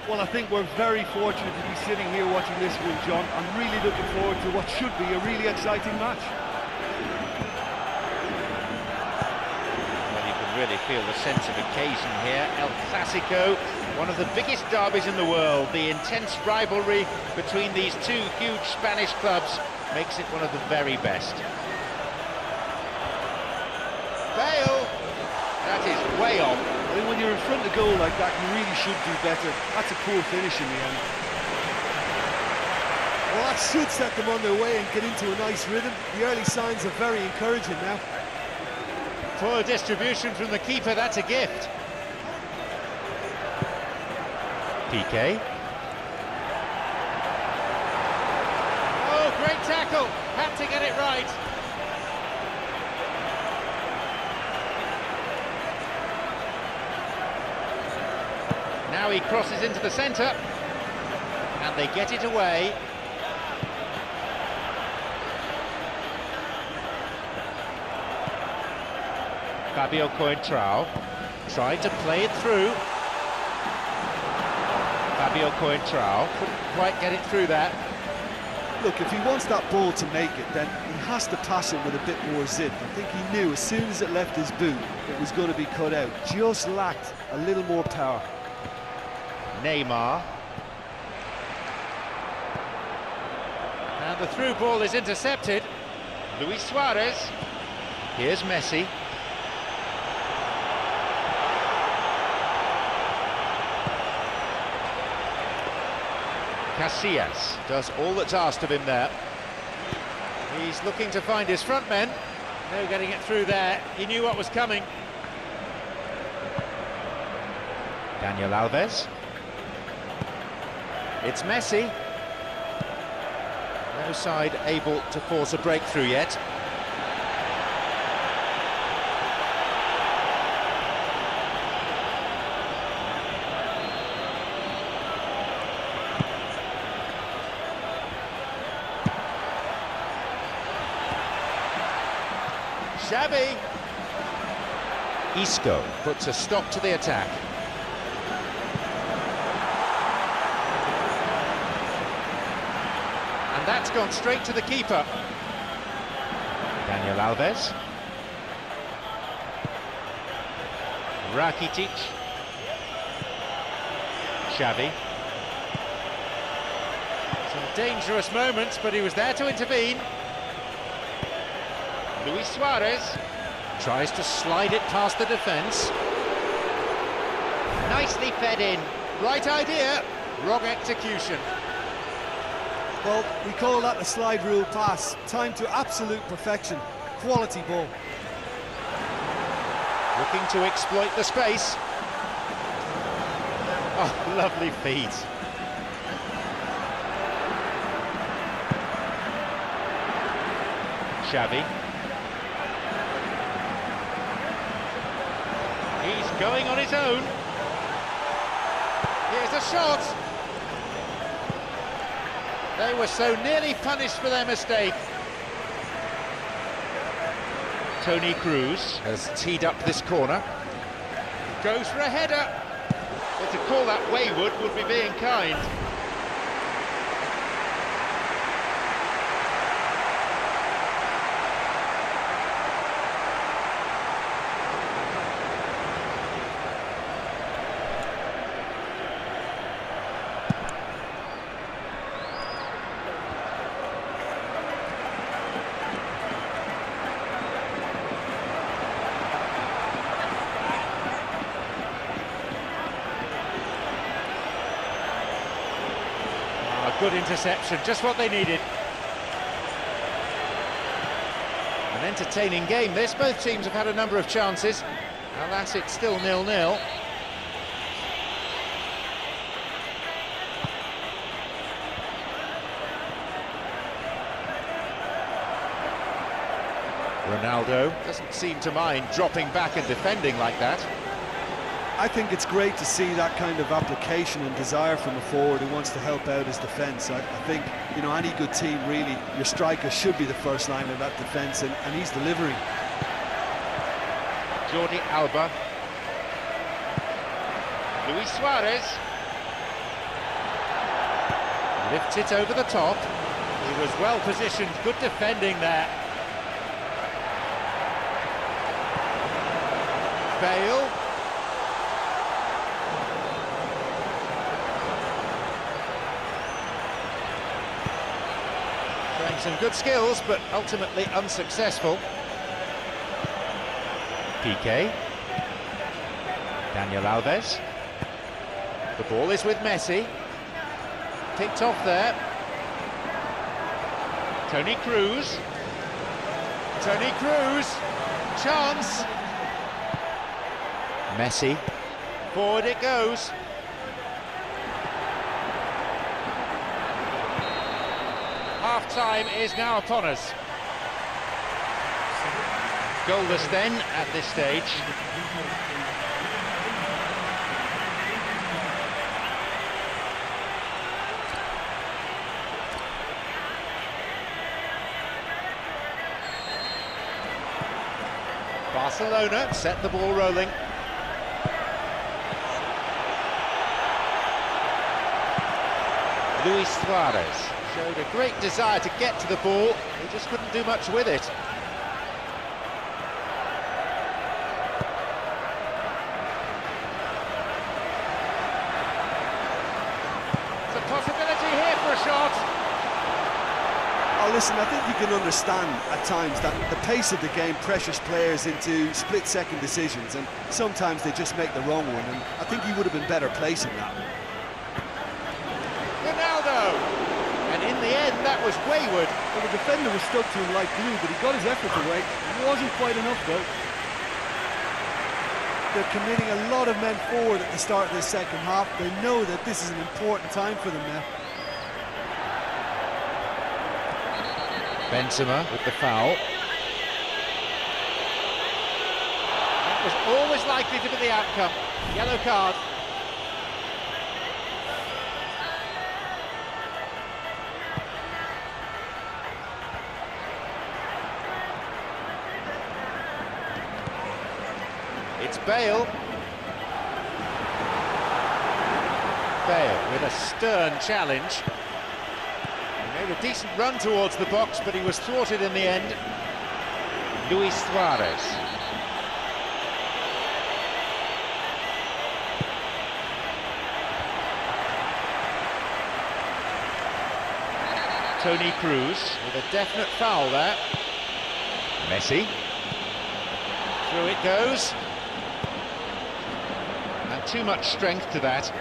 Well, I think we're very fortunate to be sitting here watching this one, John. I'm really looking forward to what should be a really exciting match. Well, you can really feel the sense of occasion here. El Clasico, one of the biggest derbies in the world. The intense rivalry between these two huge Spanish clubs makes it one of the very best. Bale! That is way off. I think when you're in front of goal like that, you really should do better. That's a poor finish in the end. Well, that should set them on their way and get into a nice rhythm. The early signs are very encouraging now. Poor distribution from the keeper, that's a gift. PK. Oh, great tackle. Had to get it right. Now he crosses into the centre, and they get it away. Fabio Coentrao tried to play it through. Fabio Coentrao couldn't quite get it through that. Look, if he wants that ball to make it, then he has to pass it with a bit more zip. I think he knew as soon as it left his boot, it was going to be cut out. Just lacked a little more power. Neymar. And the through ball is intercepted. Luis Suarez. Here's Messi. Casillas does all that's asked of him there. He's looking to find his front men. No getting it through there. He knew what was coming. Daniel Alves. It's Messi. No side able to force a breakthrough yet. Xavi. Isco puts a stop to the attack. And that's gone straight to the keeper. Daniel Alves. Rakitic. Xavi. Some dangerous moments, but he was there to intervene. Luis Suarez tries to slide it past the defence. Nicely fed in. Right idea, wrong execution. Well, we call that a slide rule pass. Timed to absolute perfection. Quality ball. Looking to exploit the space. Oh, lovely feed. Xavi. He's going on his own. Here's a shot. They were so nearly punished for their mistake. Toni Kroos has teed up this corner. Goes for a header. But to call that wayward would be being kind. Good interception, just what they needed. An entertaining game this. Both teams have had a number of chances. Alas, it's still 0-0. Ronaldo doesn't seem to mind dropping back and defending like that. I think it's great to see that kind of application and desire from a forward who wants to help out his defence. I think, you know, any good team, really, your striker should be the first line of that defence, and he's delivering. Jordi Alba. Luis Suarez. Lifts it over the top. He was well positioned, good defending there. Bale. Showing some good skills, but ultimately unsuccessful. Piqué. Daniel Alves. The ball is with Messi. Picked off there. Toni Kroos. Toni Kroos. Chance. Messi. Forward it goes. Half-time is now upon us. Goalless then at this stage. Barcelona set the ball rolling. Luis Suarez showed a great desire to get to the ball, he just couldn't do much with it. It's a possibility here for a shot. Oh, listen, I think you can understand at times that the pace of the game pressures players into split-second decisions, and sometimes they just make the wrong one, and I think he would have been better placing that. Ronaldo! And in the end, that was wayward. Well, the defender was stuck to him like glue, but he got his effort away. It wasn't quite enough, though. They're committing a lot of men forward at the start of the second half. They know that this is an important time for them now. Benzema with the foul. That was always likely to be the outcome. Yellow card. It's Bale. Bale with a stern challenge. He made a decent run towards the box, but he was thwarted in the end. Luis Suarez. Toni Kroos with a definite foul there. Messi. Through it goes. And too much strength to that.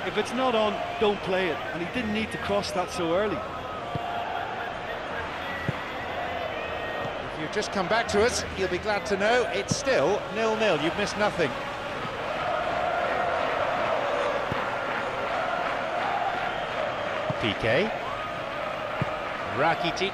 If it's not on, don't play it, and he didn't need to cross that so early. If you've just come back to us, you'll be glad to know it's still 0-0. You've missed nothing. Piqué. Rakitic.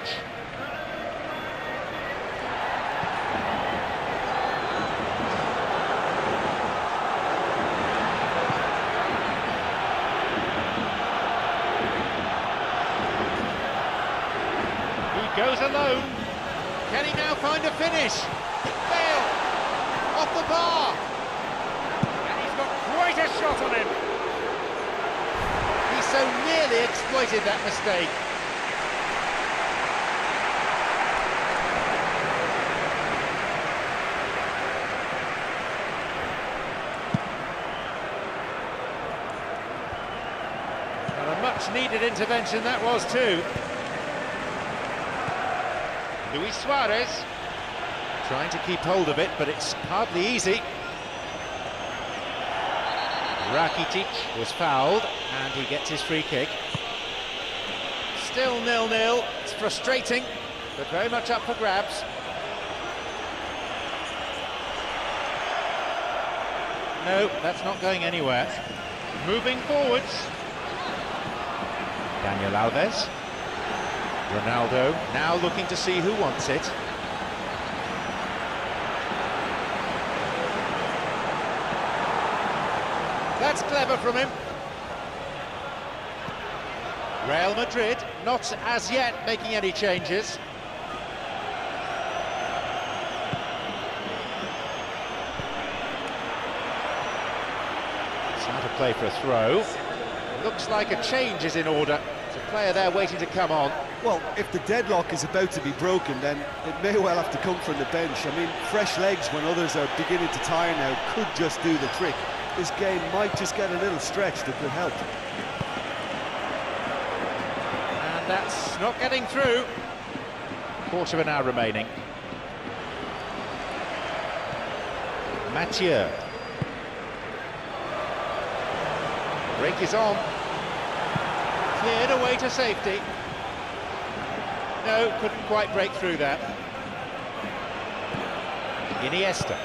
Goes alone. Can he now find a finish? Bale off the bar. And he's got quite a shot on him. He so nearly exploited that mistake. And a much needed intervention that was too. Luis Suarez trying to keep hold of it, but it's hardly easy. Rakitic was fouled, and he gets his free kick. Still 0-0. It's frustrating, but very much up for grabs. No, that's not going anywhere. Moving forwards. Daniel Alves. Ronaldo now looking to see who wants it. That's clever from him. Real Madrid not as yet making any changes. It's out of play for a throw. Looks like a change is in order. There's a player there waiting to come on. Well, if the deadlock is about to be broken, then it may well have to come from the bench. I mean, fresh legs when others are beginning to tire now could just do the trick. This game might just get a little stretched, it could help. And that's not getting through. Quarter of an hour remaining. Mathieu. Break is on. Cleared away to safety. No, couldn't quite break through that. Iniesta.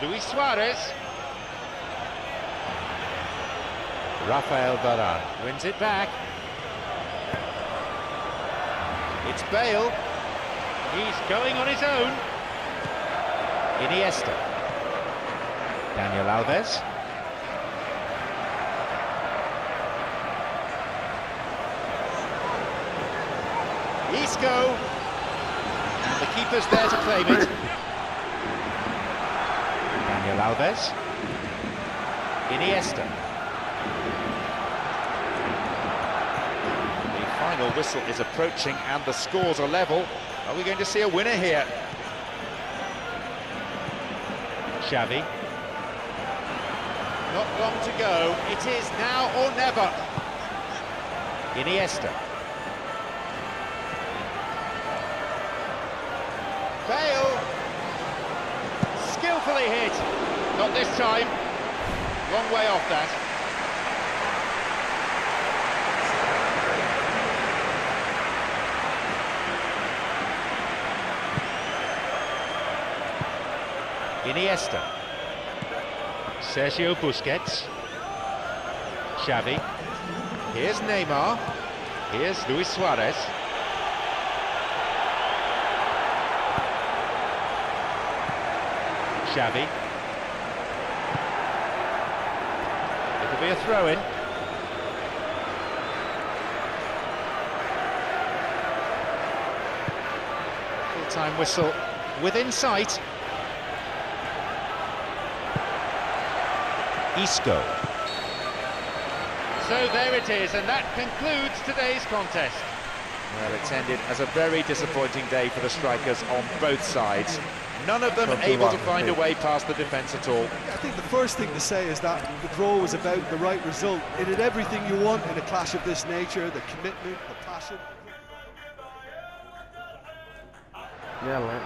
Luis Suarez. Rafael Varane wins it back. It's Bale. He's going on his own. Iniesta. Daniel Alves. Isco. And the keeper's there to claim it. Daniel Alves. Iniesta. The final whistle is approaching and the scores are level. Are we going to see a winner here? Xavi. Not long to go. It is now or never. Iniesta. Bale. Skillfully hit. Not this time. Long way off that. Iniesta. Sergio Busquets. Xavi. Here's Neymar. Here's Luis Suarez. Xavi. It'll be a throw-in. Full-time whistle within sight. Isco. So there it is, and that concludes today's contest. Well, it's ended as a very disappointing day for the strikers on both sides. None of them able to find a way past the defence at all. I think the first thing to say is that the draw was about the right result. It had everything you want in a clash of this nature, the commitment, the passion. Yeah, man.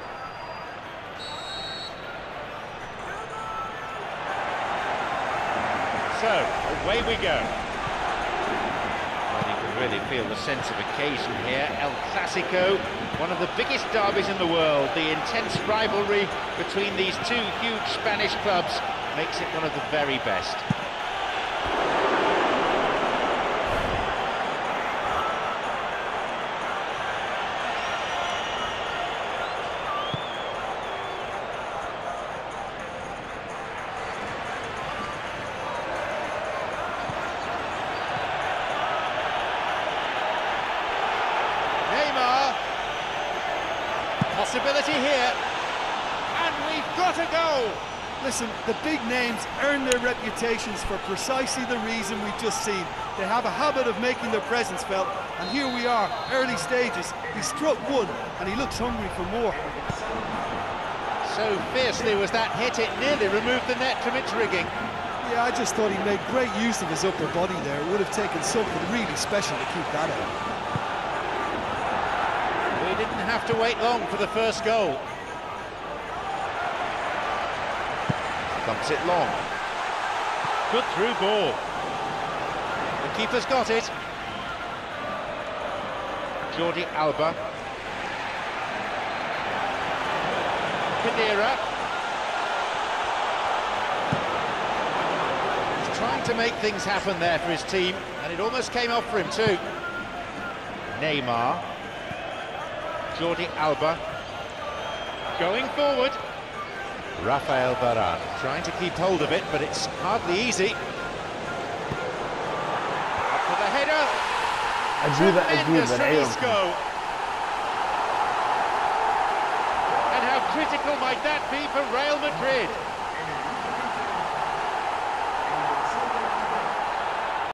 So, away we go. Well, you can really feel the sense of occasion here. El Clasico, one of the biggest derbies in the world. The intense rivalry between these two huge Spanish clubs makes it one of the very best. Possibility here, and we've got a goal! Listen, the big names earn their reputations for precisely the reason we've just seen. They have a habit of making their presence felt, and here we are, early stages. He struck one, and he looks hungry for more. So fiercely was that hit, it nearly removed the net from its rigging. Yeah, I just thought he made great use of his upper body there. It would have taken something really special to keep that out. Didn't have to wait long for the first goal. Thumps it long. Good through ball. The keeper's got it. Jordi Alba. Khedira. He's trying to make things happen there for his team, and it almost came off for him too. Neymar. Jordi Alba going forward. Rafael Varane trying to keep hold of it, but it's hardly easy. Up for the header. Tremendous from Isco. And how critical might that be for Real Madrid?